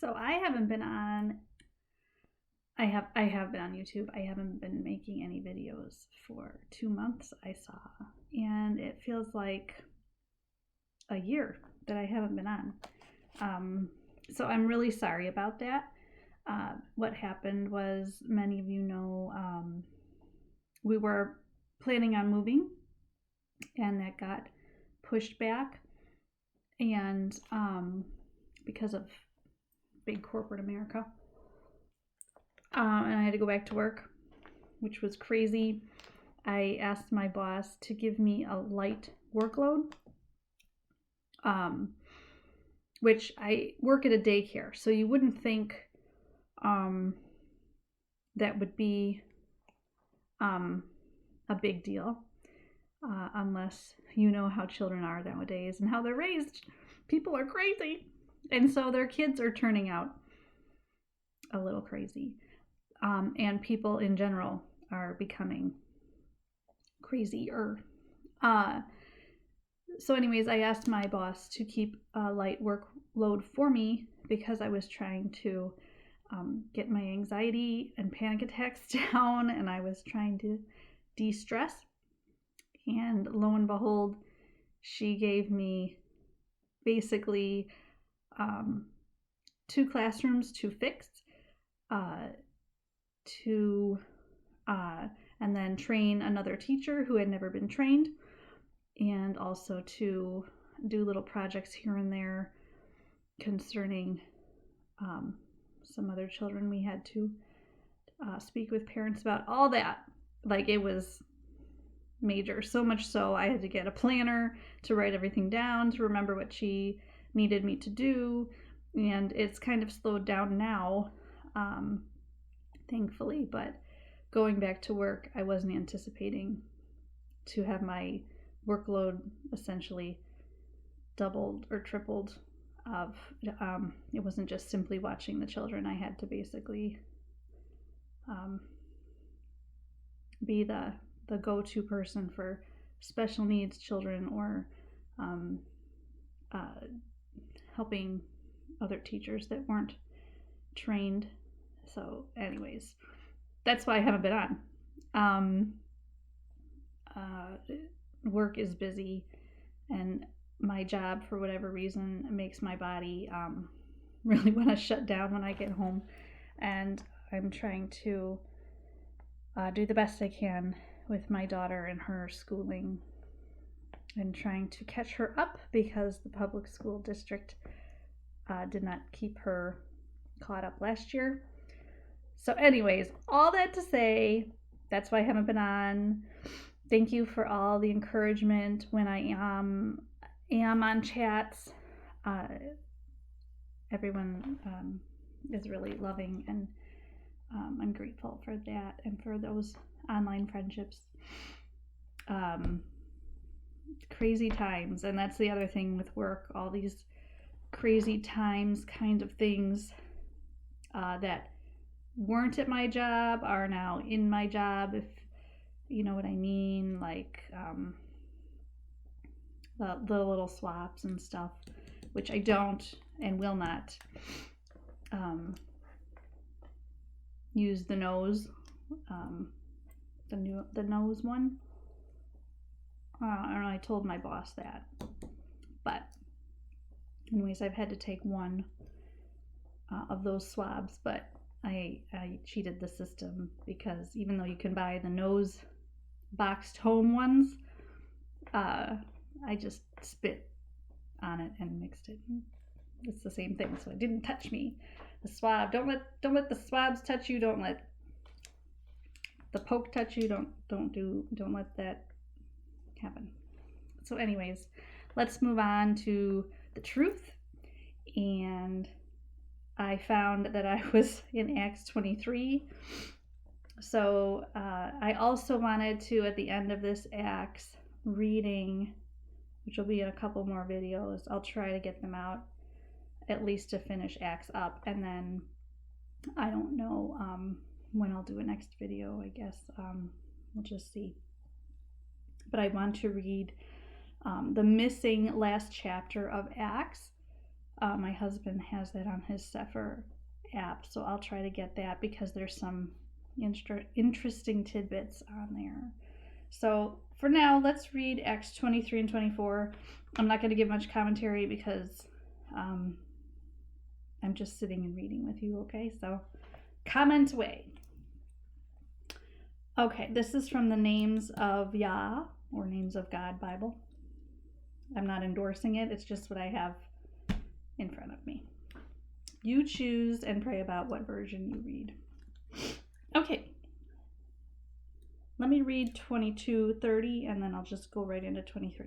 So I haven't been on. I have been on YouTube. I haven't been making any videos for 2 months. I saw, and it feels like a year that I haven't been on. So I'm really sorry about that. What happened was, many of you know, we were planning on moving, and that got pushed back, and because of big corporate America. And I had to go back to work, which was crazy. I asked my boss to give me a light workload, which I work at a daycare, so you wouldn't think that would be a big deal, unless you know how children are nowadays and how they're raised. People are crazy, and so their kids are turning out a little crazy. And people in general are becoming crazier. So anyways, I asked my boss to keep a light workload for me because I was trying to get my anxiety and panic attacks down, and I was trying to de-stress. And lo and behold, she gave me basically 2 classrooms to fix, and then train another teacher who had never been trained, and also to do little projects here and there concerning some other children. We had to speak with parents about all that. Like, it was major, so much so I had to get a planner to write everything down, to remember what she needed me to do, and it's kind of slowed down now, thankfully. But going back to work, I wasn't anticipating to have my workload essentially doubled or tripled. It wasn't just simply watching the children. I had to basically be the go-to person for special needs children, or helping other teachers that weren't trained. So anyways, that's why I haven't been on. Work is busy, and my job, for whatever reason, makes my body really want to shut down when I get home, and I'm trying to do the best I can with my daughter and her schooling, and trying to catch her up because the public school district did not keep her caught up last year. So anyways, all that to say, that's why I haven't been on. Thank you for all the encouragement when I am on chats. Everyone is really loving, and I'm grateful for that and for those online friendships. Crazy times, and that's the other thing with work, all these crazy times kind of things that weren't at my job are now in my job, if you know what I mean, like the little swaps and stuff, which I don't and will not use the nose, the nose one. I don't know, I told my boss that, but anyways, I've had to take one of those swabs, but I cheated the system, because even though you can buy the nose boxed home ones, I just spit on it and mixed it. It's the same thing, so it didn't touch me. The swab, don't let the swabs touch you. Don't let the poke touch you. Don't let that happen. So anyways, let's move on to the truth. And I found that I was in Acts 23. So I also wanted to, at the end of this Acts reading, which will be in a couple more videos, I'll try to get them out at least to finish Acts up, and then I don't know when I'll do a next video. I guess we'll just see. But I want to read the missing last chapter of Acts, My husband has that on his Sefer app, so I'll try to get that because there's some interesting tidbits on there. So for now, let's read Acts 23 and 24. I'm not going to give much commentary because I'm just sitting and reading with you, okay? So comment away. Okay, this is from the Names of Yah, or Names of God Bible. I'm not endorsing it, it's just what I have in front of me. You choose and pray about what version you read. Okay, let me read 22:30 and then I'll just go right into 23.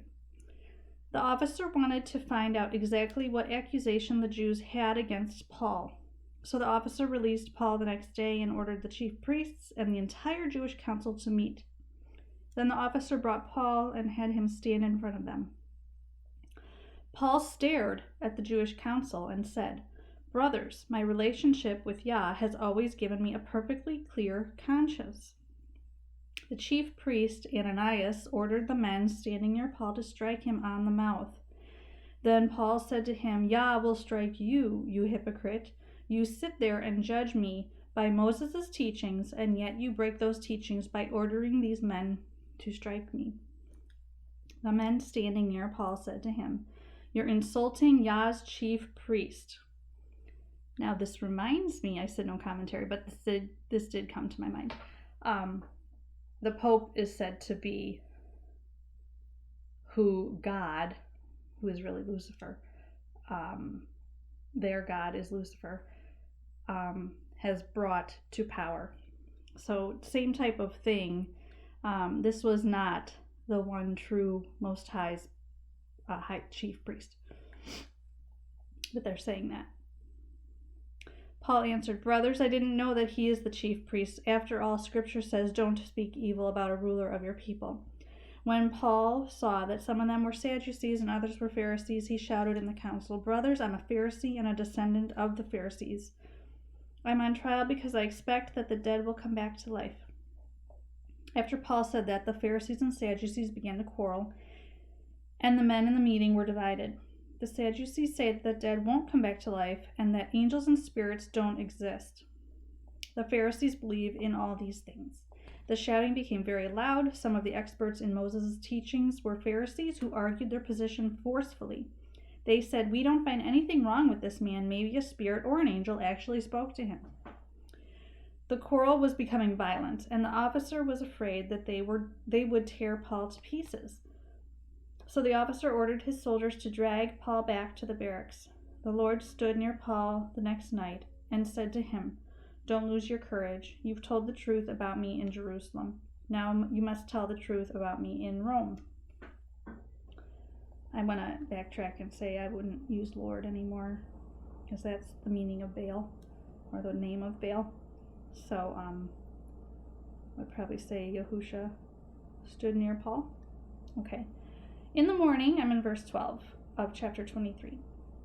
The officer wanted to find out exactly what accusation the Jews had against Paul. So the officer released Paul the next day and ordered the chief priests and the entire Jewish council to meet. Then the officer brought Paul and had him stand in front of them. Paul stared at the Jewish council and said, "Brothers, my relationship with Yah has always given me a perfectly clear conscience." The chief priest, Ananias, ordered the men standing near Paul to strike him on the mouth. Then Paul said to him, "Yah will strike you, you hypocrite. You sit there and judge me by Moses' teachings, and yet you break those teachings by ordering these men to strike me." The men standing near Paul said to him, "You're insulting Yah's chief priest." Now this reminds me, I said no commentary, but this did come to my mind. The Pope is said to be God, who is really Lucifer, their God is Lucifer, has brought to power. So same type of thing. This was not the one true Most High's high chief priest, but they're saying that. Paul answered, "Brothers, I didn't know that he is the chief priest. After all, Scripture says, 'Don't speak evil about a ruler of your people.'" When Paul saw that some of them were Sadducees and others were Pharisees, he shouted in the council, "Brothers, I'm a Pharisee and a descendant of the Pharisees. I'm on trial because I expect that the dead will come back to life." After Paul said that, the Pharisees and Sadducees began to quarrel, and the men in the meeting were divided. The Sadducees say that the dead won't come back to life and that angels and spirits don't exist. The Pharisees believe in all these things. The shouting became very loud. Some of the experts in Moses' teachings were Pharisees who argued their position forcefully. They said, "We don't find anything wrong with this man. Maybe a spirit or an angel actually spoke to him." The quarrel was becoming violent, and the officer was afraid that they would tear Paul to pieces. So the officer ordered his soldiers to drag Paul back to the barracks. The Lord stood near Paul the next night and said to him, "Don't lose your courage. You've told the truth about me in Jerusalem. Now you must tell the truth about me in Rome." I want to backtrack and say I wouldn't use Lord anymore because that's the meaning of Baal, or the name of Baal. So I'd probably say Yahusha stood near Paul. Okay. In the morning, I'm in verse 12 of chapter 23.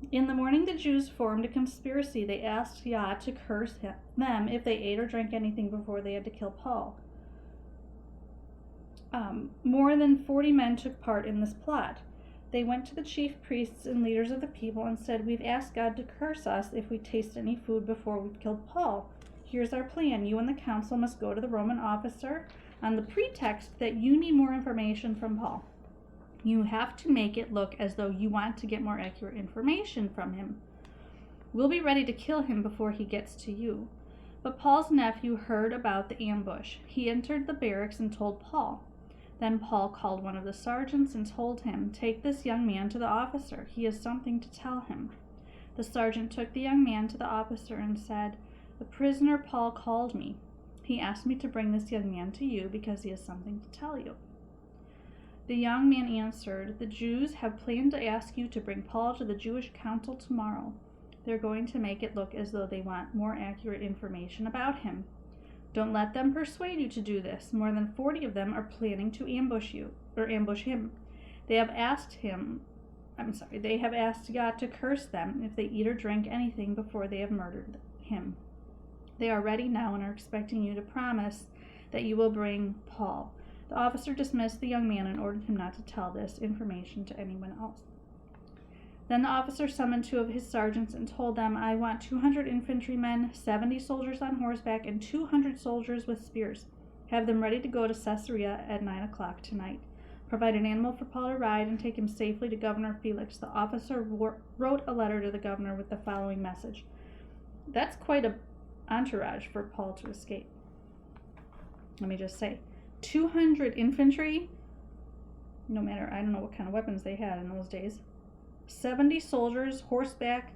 In the morning, the Jews formed a conspiracy. They asked Yah to curse them if they ate or drank anything before they had to kill Paul. More than 40 men took part in this plot. They went to the chief priests and leaders of the people and said, "We've asked God to curse us if we taste any food before we've killed Paul. Here's our plan. You and the council must go to the Roman officer on the pretext that you need more information from Paul. You have to make it look as though you want to get more accurate information from him. We'll be ready to kill him before he gets to you." But Paul's nephew heard about the ambush. He entered the barracks and told Paul. Then Paul called one of the sergeants and told him, "Take this young man to the officer. He has something to tell him." The sergeant took the young man to the officer and said, "The prisoner Paul called me. He asked me to bring this young man to you because he has something to tell you." The young man answered, "The Jews have planned to ask you to bring Paul to the Jewish council tomorrow. They're going to make it look as though they want more accurate information about him. Don't let them persuade you to do this. More than 40 of them are planning to ambush him. They have asked Yah to curse them if they eat or drink anything before they have murdered him. They are ready now and are expecting you to promise that you will bring Paul." The officer dismissed the young man and ordered him not to tell this information to anyone else. Then the officer summoned 2 of his sergeants and told them, I want 200 infantrymen, 70 soldiers on horseback, and 200 soldiers with spears. Have them ready to go to Caesarea at 9 o'clock tonight. Provide an animal for Paul to ride and take him safely to Governor Felix. The officer wrote a letter to the governor with the following message. That's quite an entourage for Paul to escape. Let me just say, 200 infantry, no matter, I don't know what kind of weapons they had in those days, 70 soldiers, horseback,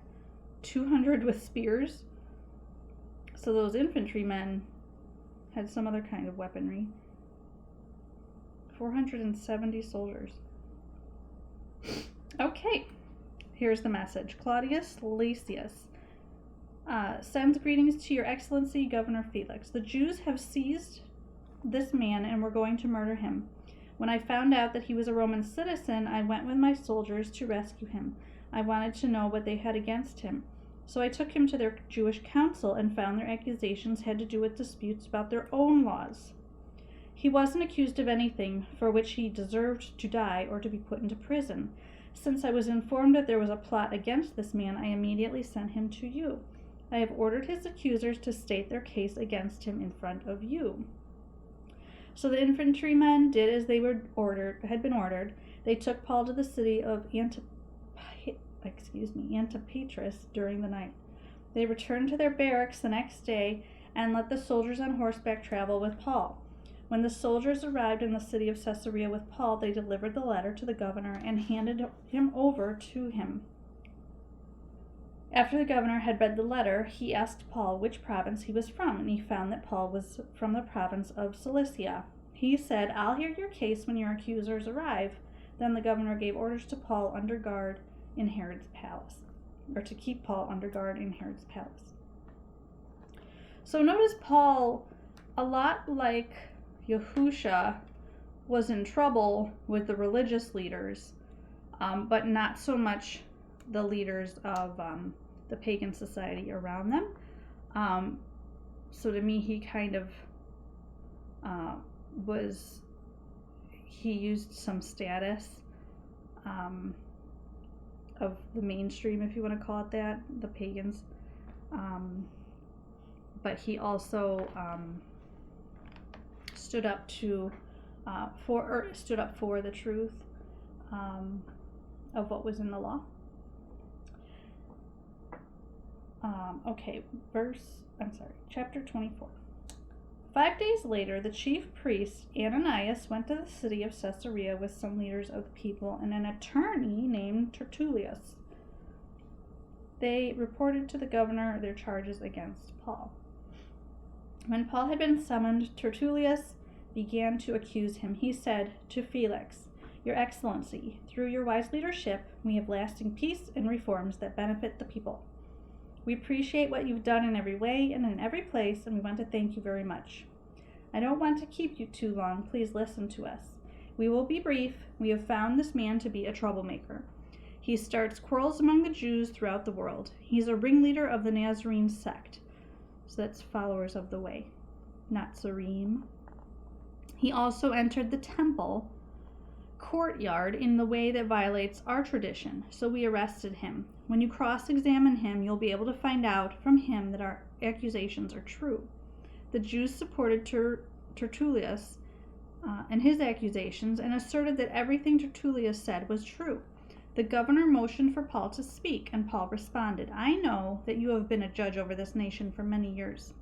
200 with spears. So those infantrymen had some other kind of weaponry. 470 soldiers. Okay, here's the message. Claudius Lysias sends greetings to your excellency, Governor Felix. The Jews have seized this man and were going to murder him. When I found out that he was a Roman citizen, I went with my soldiers to rescue him. I wanted to know what they had against him. So I took him to their Jewish council and found their accusations had to do with disputes about their own laws. He wasn't accused of anything for which he deserved to die or to be put into prison. Since I was informed that there was a plot against this man, I immediately sent him to you. I have ordered his accusers to state their case against him in front of you. So the infantrymen did as they had been ordered. They took Paul to the city of Antipatris during the night. They returned to their barracks the next day and let the soldiers on horseback travel with Paul. When the soldiers arrived in the city of Caesarea with Paul, they delivered the letter to the governor and handed him over to him. After the governor had read the letter, he asked Paul which province he was from, and he found that Paul was from the province of Cilicia. He said, I'll hear your case when your accusers arrive. Then the governor gave orders to Paul under guard in Herod's palace, or to keep Paul under guard in Herod's palace. So notice Paul, a lot like Yahusha, was in trouble with the religious leaders, but not so much the leaders of the pagan society around them. So to me, he kind of he used some status of the mainstream, if you want to call it that, the pagans. But he also stood up for the truth of what was in the law. Chapter 24. 5 days later, the chief priest Ananias went to the city of Caesarea with some leaders of the people and an attorney named Tertullus. They reported to the governor their charges against Paul. When Paul had been summoned, Tertullus began to accuse him. He said to Felix, Your Excellency, through your wise leadership, we have lasting peace and reforms that benefit the people. We appreciate what you've done in every way and in every place, and we want to thank you very much. I don't want to keep you too long. Please listen to us. We will be brief. We have found this man to be a troublemaker. He starts quarrels among the Jews throughout the world. He's a ringleader of the Nazarene sect. So that's followers of the way, Nazarene. He also entered the temple courtyard in the way that violates our tradition, so we arrested him. When you cross-examine him, you'll be able to find out from him that our accusations are true. The Jews supported Tertullus and his accusations and asserted that everything Tertullus said was true. The governor motioned for Paul to speak, and Paul responded, I know that you have been a judge over this nation for many years,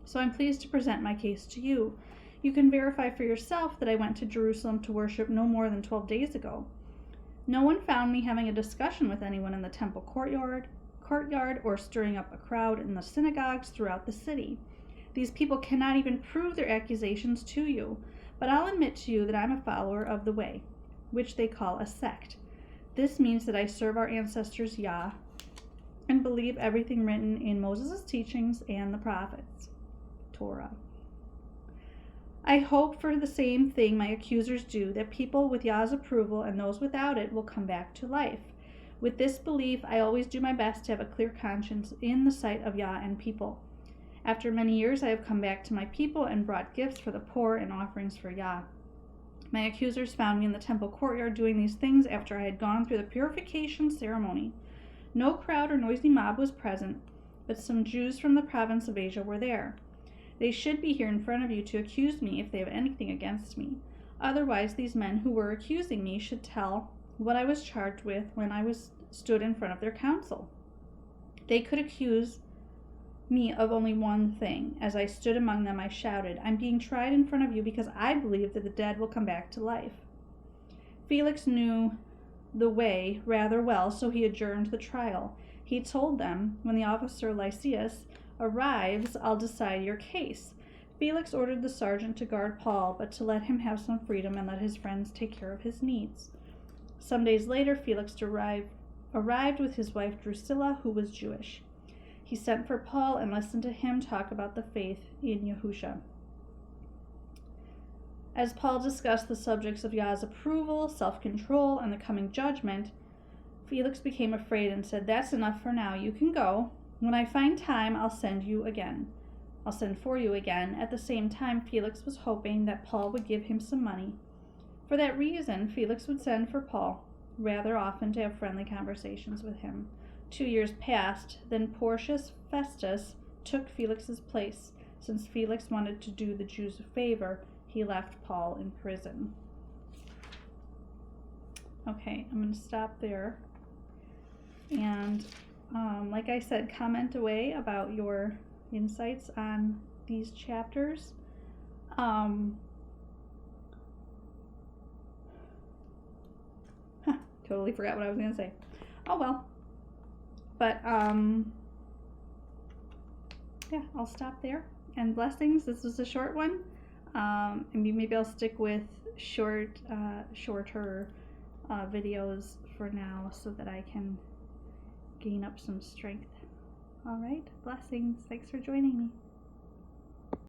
so I'm pleased to present my case to you. You can verify for yourself that I went to Jerusalem to worship no more than 12 days ago. No one found me having a discussion with anyone in the temple courtyard or stirring up a crowd in the synagogues throughout the city. These people cannot even prove their accusations to you, but I'll admit to you that I'm a follower of the way, which they call a sect. This means that I serve our ancestors Yah and believe everything written in Moses' teachings and the prophets, Torah. I hope for the same thing my accusers do, that people with Yah's approval and those without it will come back to life. With this belief, I always do my best to have a clear conscience in the sight of Yah and people. After many years, I have come back to my people and brought gifts for the poor and offerings for Yah. My accusers found me in the temple courtyard doing these things after I had gone through the purification ceremony. No crowd or noisy mob was present, but some Jews from the province of Asia were there. They should be here in front of you to accuse me if they have anything against me. Otherwise, these men who were accusing me should tell what I was charged with when I stood in front of their council. They could accuse me of only one thing. As I stood among them, I shouted, I'm being tried in front of you because I believe that the dead will come back to life. Felix knew the way rather well, so he adjourned the trial. He told them, when the officer Lysias arrives, I'll decide your case. Felix ordered the sergeant to guard Paul, but to let him have some freedom and let his friends take care of his needs. Some days later, Felix arrived with his wife Drusilla, who was Jewish. He sent for Paul and listened to him talk about the faith in Yahusha. As Paul discussed the subjects of Yah's approval, self-control, and the coming judgment, Felix became afraid and said, That's enough for now. You can go. When I find time, I'll send for you again. At the same time, Felix was hoping that Paul would give him some money. For that reason, Felix would send for Paul rather often to have friendly conversations with him. 2 years passed, then Porcius Festus took Felix's place. Since Felix wanted to do the Jews a favor, he left Paul in prison. Okay, I'm going to stop there. And like I said, comment away about your insights on these chapters. Totally forgot what I was going to say. Oh well. But yeah, I'll stop there. And blessings. This was a short one. And maybe I'll stick with shorter videos for now so that I can gain up some strength. All right, blessings. Thanks for joining me.